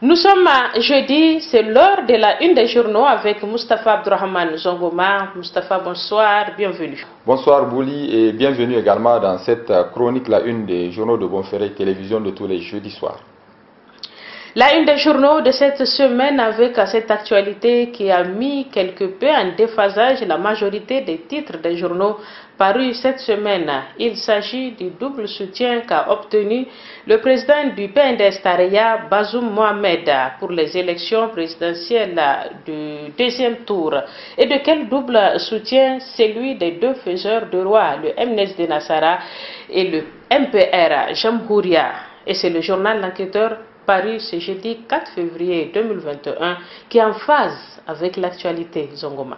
Nous sommes jeudi, c'est l'heure de la une des journaux avec Moustapha Abdourahmane Zongoma. Moustapha, bonsoir, bienvenue. Bonsoir Bouli et bienvenue également dans cette chronique, la une des journaux de Bonferré Télévision de tous les jeudis soirs. La une des journaux de cette semaine avec cette actualité qui a mis quelque peu en déphasage la majorité des titres des journaux parus cette semaine. Il s'agit du double soutien qu'a obtenu le président du PNDS Tareya, Bazoum Mohamed, pour les élections présidentielles du deuxième tour. Et de quel double soutien? Celui des deux faiseurs de roi, le MNSD Nassara et le MPR Jamhouria. Et c'est le journal L'Enquêteur paru ce jeudi 4 février 2021 qui est en phase avec l'actualité. Zongoma.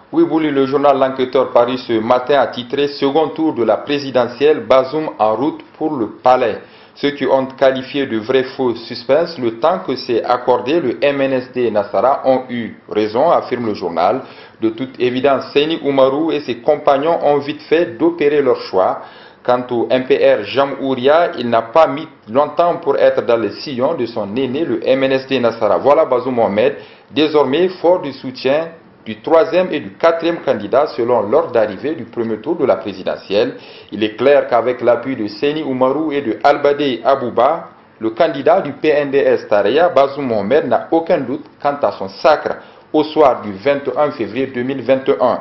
Oui, Bouli, le journal L'Enquêteur paru ce matin a titré « Second tour de la présidentielle, Bazoum en route pour le palais ». Ceux qui ont qualifié de vrai faux suspense le temps que s'est accordé le MNSD Nassara ont eu raison, affirme le journal. De toute évidence, Seyni Oumarou et ses compagnons ont vite fait d'opérer leur choix. Quant au MPR Jamhouria, il n'a pas mis longtemps pour être dans le sillon de son aîné, le MNSD Nassara. Voilà Bazoum Mohamed, désormais fort du soutien du troisième et du quatrième candidat selon l'ordre d'arrivée du premier tour de la présidentielle. Il est clair qu'avec l'appui de Seyni Oumarou et de Albadé Abouba, le candidat du PNDS Tareya, Bazoum Mohamed, n'a aucun doute quant à son sacre au soir du 21 février 2021.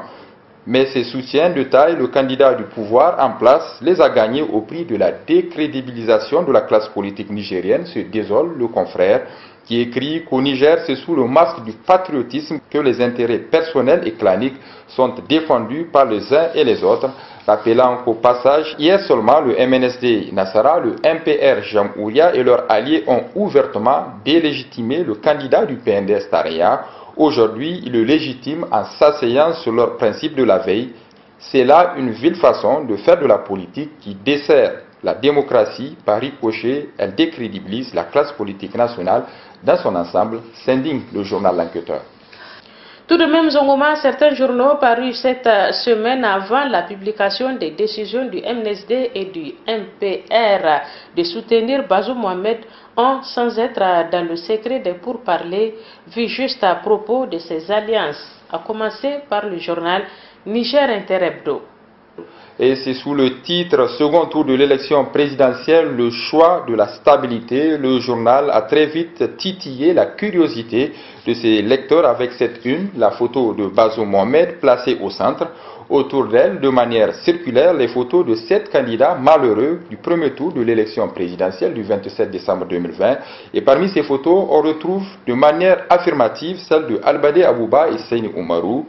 Mais ses soutiens de taille, le candidat du pouvoir en place, les a gagnés au prix de la décrédibilisation de la classe politique nigérienne, se désole le confrère, qui écrit qu'au Niger, c'est sous le masque du patriotisme que les intérêts personnels et claniques sont défendus par les uns et les autres, rappelant qu'au passage, hier seulement, le MNSD Nassara, le MPR Jamhouria et leurs alliés ont ouvertement délégitimé le candidat du PNDS Tareya. Aujourd'hui, il est légitime en s'asseyant sur leurs principes de la veille. C'est là une vile façon de faire de la politique qui dessert la démocratie. Par ricochet, elle décrédibilise la classe politique nationale dans son ensemble, s'indigne le journal L'Enquêteur. Tout de même, Zongoma, certains journaux parus cette semaine avant la publication des décisions du MNSD et du MPR de soutenir Bazoum Mohamed ont, sans être dans le secret des pourparlers, vu juste à propos de ces alliances, à commencer par le journal Niger Interhebdo. Et c'est sous le titre « Second tour de l'élection présidentielle, le choix de la stabilité ». Le journal a très vite titillé la curiosité de ses lecteurs avec cette une, la photo de Bazoum Mohamed placée au centre. Autour d'elle, de manière circulaire, les photos de 7 candidats malheureux du premier tour de l'élection présidentielle du 27 décembre 2020. Et parmi ces photos, on retrouve de manière affirmative celle de Albadé Abouba et Seyni Oumarou.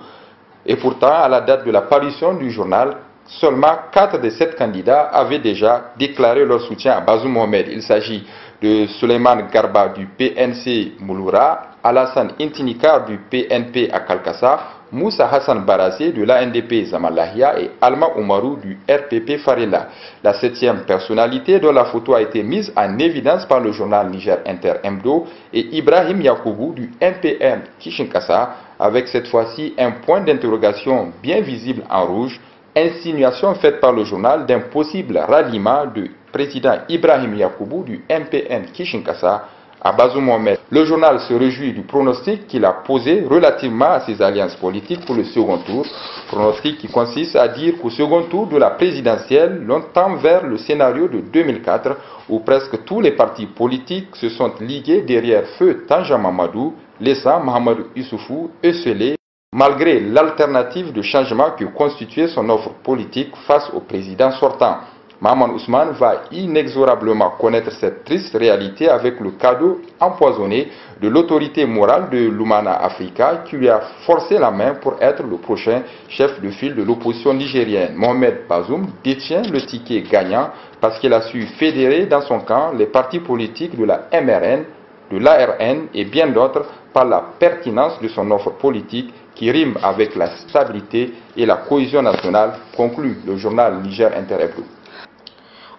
Et pourtant, à la date de la parution du journal, seulement 4 des 7 candidats avaient déjà déclaré leur soutien à Bazoum Mohamed. Il s'agit de Suleiman Garba du PNC Mouloura, Alassane Intinikar du PNP à Kalkassa, Moussa Hassan Barassé de l'ANDP Zamalahia et Alma Oumarou du RPP Farella. La 7e personnalité dont la photo a été mise en évidence par le journal Niger Interhebdo est Ibrahim Yakoubou du MPN Kishinkassa, avec cette fois-ci un point d'interrogation bien visible en rouge. Insinuation faite par le journal d'un possible ralliement du président Ibrahim Yakoubou du MPN Kishinkassa à Bazoum Mohamed. Le journal se réjouit du pronostic qu'il a posé relativement à ses alliances politiques pour le second tour. Pronostic qui consiste à dire qu'au second tour de la présidentielle, l'on tend vers le scénario de 2004 où presque tous les partis politiques se sont ligués derrière feu Tanja Mamadou, laissant Mahamadou Issoufou esselé malgré l'alternative de changement que constituait son offre politique face au président sortant. Mahaman Ousmane va inexorablement connaître cette triste réalité avec le cadeau empoisonné de l'autorité morale de l'Oumana Africa qui lui a forcé la main pour être le prochain chef de file de l'opposition nigérienne. Mohamed Bazoum détient le ticket gagnant parce qu'il a su fédérer dans son camp les partis politiques de la MRN, de l'ARN et bien d'autres par la pertinence de son offre politique qui rime avec la stabilité et la cohésion nationale, conclut le journal Niger Interhebdo.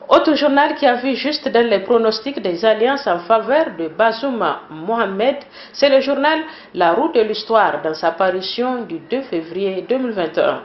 Autre journal qui a vu juste dans les pronostics des alliances en faveur de Bazoum Mohamed, c'est le journal La Roue de l'Histoire dans sa parution du 2 février 2021.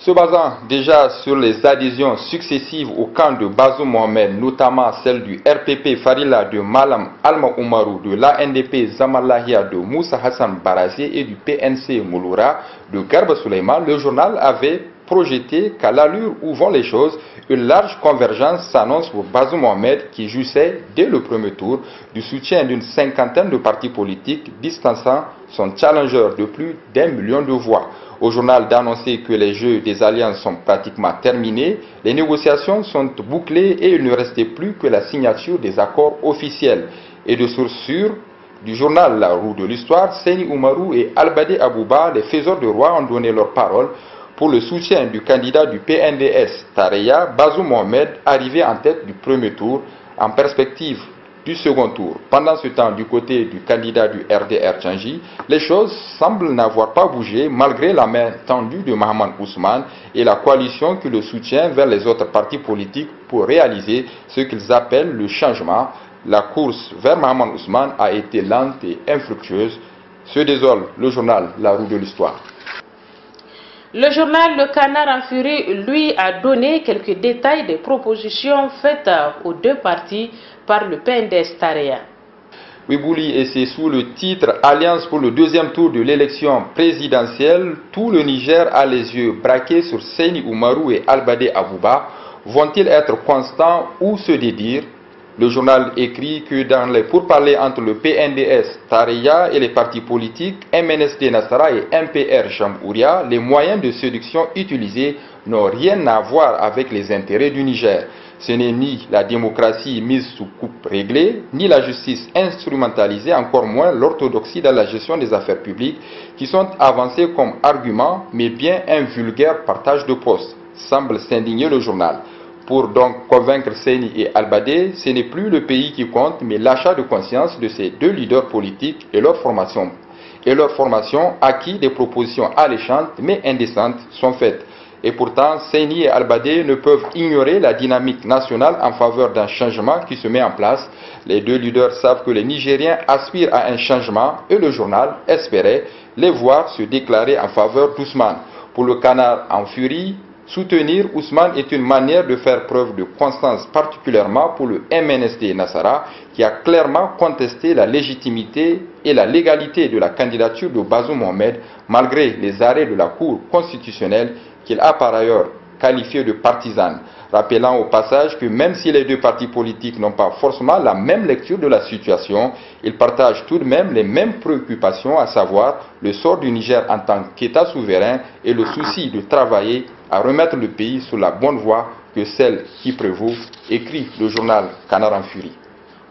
Se basant déjà sur les adhésions successives au camp de Bazoum Mohamed, notamment celle du RPP Farila de Malam Alma Oumarou, de l'ANDP Zamalahia de Moussa Hassan Barazier et du PNC Mouloura de Garba Souleyman, le journal avait projeté qu'à l'allure où vont les choses, une large convergence s'annonce pour Bazoum Mohamed qui jouissait dès le premier tour du soutien d'une cinquantaine de partis politiques distançant son challenger de plus d'1 million de voix. Au journal d'annoncer que les jeux des alliances sont pratiquement terminés, les négociations sont bouclées et il ne restait plus que la signature des accords officiels. Et de sources sûres du journal La Roue de l'Histoire, Seyni Oumarou et Albadé Abouba, les faiseurs de roi, ont donné leur parole pour le soutien du candidat du PNDS Tareya, Bazoum Mohamed, arrivé en tête du premier tour, en perspective du second tour. Pendant ce temps, du côté du candidat du RDR Tchangi, les choses semblent n'avoir pas bougé malgré la main tendue de Mahaman Ousmane et la coalition qui le soutient vers les autres partis politiques pour réaliser ce qu'ils appellent le changement. La course vers Mahaman Ousmane a été lente et infructueuse. Se désole le journal La Roue de l'Histoire. Le journal Le Canard en Furie, lui, a donné quelques détails des propositions faites aux deux partis par le PNDS Tareya. Oui, Bouli, et c'est sous le titre Alliance pour le deuxième tour de l'élection présidentielle. Tout le Niger a les yeux braqués sur Seyni Oumarou et Albadé Abouba. Vont-ils être constants ou se dédire? Le journal écrit que dans les pourparlers entre le PNDS Tareya et les partis politiques MNSD Nassara et MPR Jamhouria, les moyens de séduction utilisés n'ont rien à voir avec les intérêts du Niger. Ce n'est ni la démocratie mise sous coupe réglée, ni la justice instrumentalisée, encore moins l'orthodoxie dans la gestion des affaires publiques qui sont avancées comme argument, mais bien un vulgaire partage de postes, semble s'indigner le journal. Pour donc convaincre Seyni et Albadé, ce n'est plus le pays qui compte, mais l'achat de conscience de ces deux leaders politiques et leur formation. À qui des propositions alléchantes mais indécentes sont faites. Et pourtant, Seyni et Albadé ne peuvent ignorer la dynamique nationale en faveur d'un changement qui se met en place. Les deux leaders savent que les Nigériens aspirent à un changement et le journal espérait les voir se déclarer en faveur d'Ousmane. Pour le Canard en furie, soutenir Ousmane est une manière de faire preuve de constance, particulièrement pour le MNSD Nassara, qui a clairement contesté la légitimité et la légalité de la candidature de Bazoum Mohamed, malgré les arrêts de la Cour constitutionnelle qu'il a par ailleurs qualifiée de partisane, rappelant au passage que même si les deux partis politiques n'ont pas forcément la même lecture de la situation, ils partagent tout de même les mêmes préoccupations, à savoir le sort du Niger en tant qu'État souverain et le souci de travailler à remettre le pays sur la bonne voie que celle qui prévaut, écrit le journal Canard en Furie.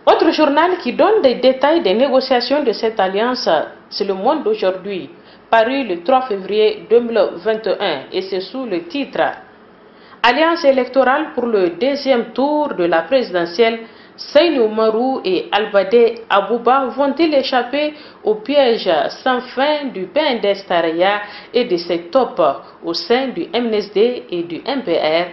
Autre journal qui donne des détails des négociations de cette alliance, c'est Le Monde d'aujourd'hui, paru le 3 février 2021, et c'est sous le titre Alliance électorale pour le deuxième tour de la présidentielle. Seyni Oumarou et Albadé Abouba vont-ils échapper au piège sans fin du PNDS Tareya et de ses tops au sein du MNSD et du MPR?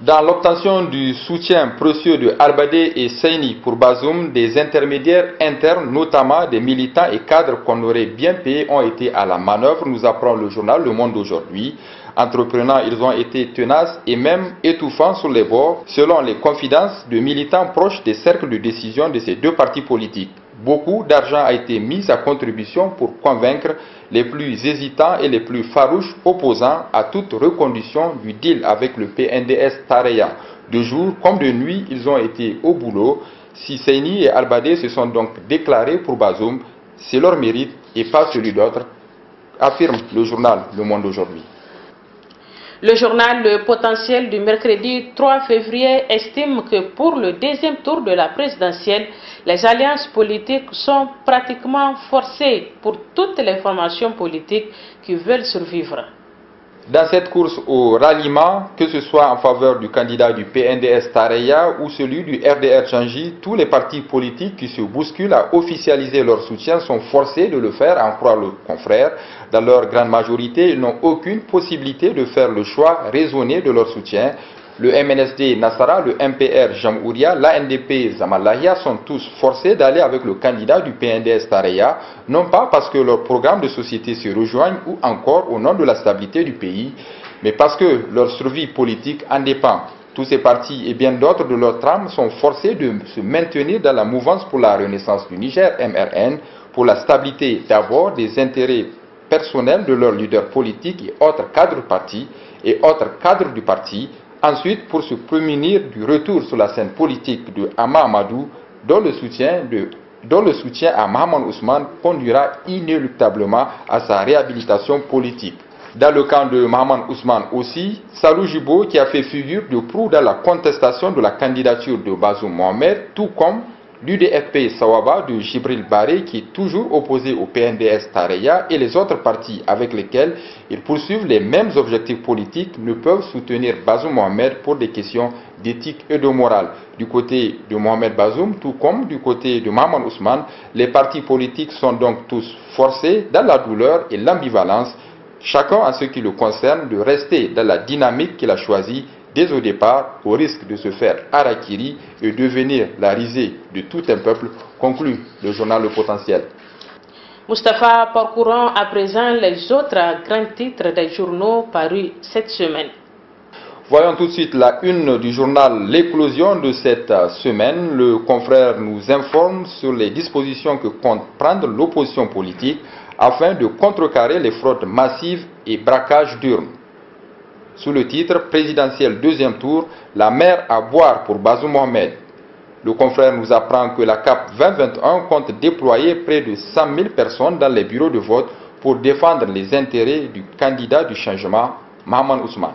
Dans l'obtention du soutien précieux de Albadé et Seyni pour Bazoum, des intermédiaires internes, notamment des militants et cadres qu'on aurait bien payés, ont été à la manœuvre, nous apprend le journal Le Monde d'aujourd'hui. Entreprenants, ils ont été tenaces et même étouffants sur les bords, selon les confidences de militants proches des cercles de décision de ces deux partis politiques. Beaucoup d'argent a été mis à contribution pour convaincre les plus hésitants et les plus farouches opposants à toute reconduction du deal avec le PNDS Tareya. De jour comme de nuit, ils ont été au boulot. Si Seyni et Albadé se sont donc déclarés pour Bazoum, c'est leur mérite et pas celui d'autres, affirme le journal Le Monde d'aujourd'hui. Le journal Le Potentiel du mercredi 3 février estime que pour le deuxième tour de la présidentielle, les alliances politiques sont pratiquement forcées pour toutes les formations politiques qui veulent survivre. Dans cette course au ralliement, que ce soit en faveur du candidat du PNDS Tareya ou celui du RDR Tchangi, tous les partis politiques qui se bousculent à officialiser leur soutien sont forcés de le faire, à en croire le confrère. Dans leur grande majorité, ils n'ont aucune possibilité de faire le choix raisonné de leur soutien. Le MNSD Nassara, le MPR Jamhouria, l'ANDP Zamalahia sont tous forcés d'aller avec le candidat du PNDS Tareya, non pas parce que leurs programmes de société se rejoignent ou encore au nom de la stabilité du pays, mais parce que leur survie politique en dépend. Tous ces partis et bien d'autres de leur trame sont forcés de se maintenir dans la mouvance pour la renaissance du Niger, MRN, pour la stabilité d'abord des intérêts personnels de leurs leaders politiques et autres cadres partis et autres cadres du parti, ensuite pour se prémunir du retour sur la scène politique de Hama Amadou, dont le soutien à Mahaman Ousmane conduira inéluctablement à sa réhabilitation politique. Dans le camp de Mahaman Ousmane aussi, Salou Jibo qui a fait figure de proue dans la contestation de la candidature de Bazoum Mohamed, tout comme l'UDFP Sawaba de Jibril Baré qui est toujours opposé au PNDS Tareya et les autres partis avec lesquels ils poursuivent les mêmes objectifs politiques ne peuvent soutenir Bazoum Mohamed pour des questions d'éthique et de morale. Du côté de Mohamed Bazoum, tout comme du côté de Mahaman Ousmane, les partis politiques sont donc tous forcés dans la douleur et l'ambivalence, chacun en ce qui le concerne de rester dans la dynamique qu'il a choisie dès au départ, au risque de se faire harakiri et devenir la risée de tout un peuple, conclut le journal Le Potentiel. Mustapha, parcourons à présent les autres grands titres des journaux parus cette semaine. Voyons tout de suite la une du journal L'Éclosion de cette semaine. Le confrère nous informe sur les dispositions que compte prendre l'opposition politique afin de contrecarrer les fraudes massives et braquages d'urnes. Sous le titre présidentiel deuxième tour, la mer à boire pour Bazoum Mohamed. Le confrère nous apprend que la CAP 2021 compte déployer près de 100 000 personnes dans les bureaux de vote pour défendre les intérêts du candidat du changement, Mahaman Ousmane.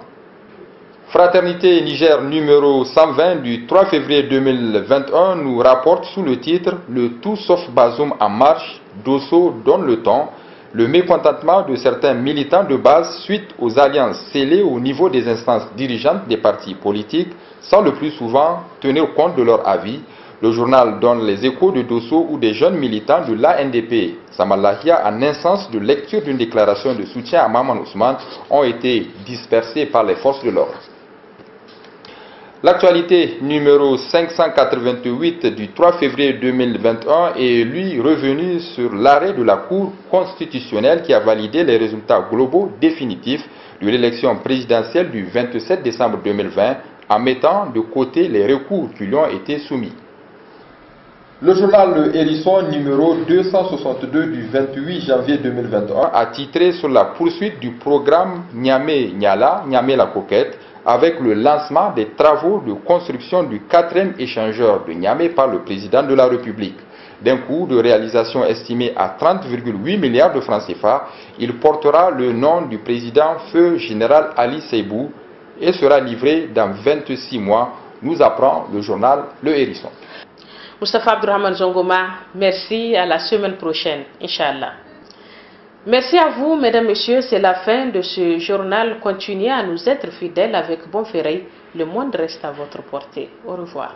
Fraternité Niger numéro 120 du 3 février 2021 nous rapporte sous le titre « Le tout sauf Bazoum en marche, Dosso donne le ton ». Le mécontentement de certains militants de base suite aux alliances scellées au niveau des instances dirigeantes des partis politiques sans le plus souvent tenir compte de leur avis. Le journal donne les échos de Dosso où des jeunes militants de l'ANDP, Samalahia, en instance de lecture d'une déclaration de soutien à Mahaman Ousmane, ont été dispersés par les forces de l'ordre. L'actualité numéro 588 du 3 février 2021 est lui revenu sur l'arrêt de la Cour constitutionnelle qui a validé les résultats globaux définitifs de l'élection présidentielle du 27 décembre 2020 en mettant de côté les recours qui lui ont été soumis. Le journal Le Hérisson numéro 262 du 28 janvier 2021 a titré sur la poursuite du programme Niamey-Niala, Niamey-la-Coquette, avec le lancement des travaux de construction du 4e échangeur de Niamey par le président de la République. D'un coût de réalisation estimé à 30,8 milliards de francs CFA, il portera le nom du président Feu Général Ali Seibou et sera livré dans 26 mois, nous apprend le journal Le Hérisson. Mustapha Abdourahmane Zongoma, merci, à la semaine prochaine, Inch'Allah. Merci à vous, mesdames, messieurs, c'est la fin de ce journal. Continuez à nous être fidèles avec Bonferré. Le monde reste à votre portée. Au revoir.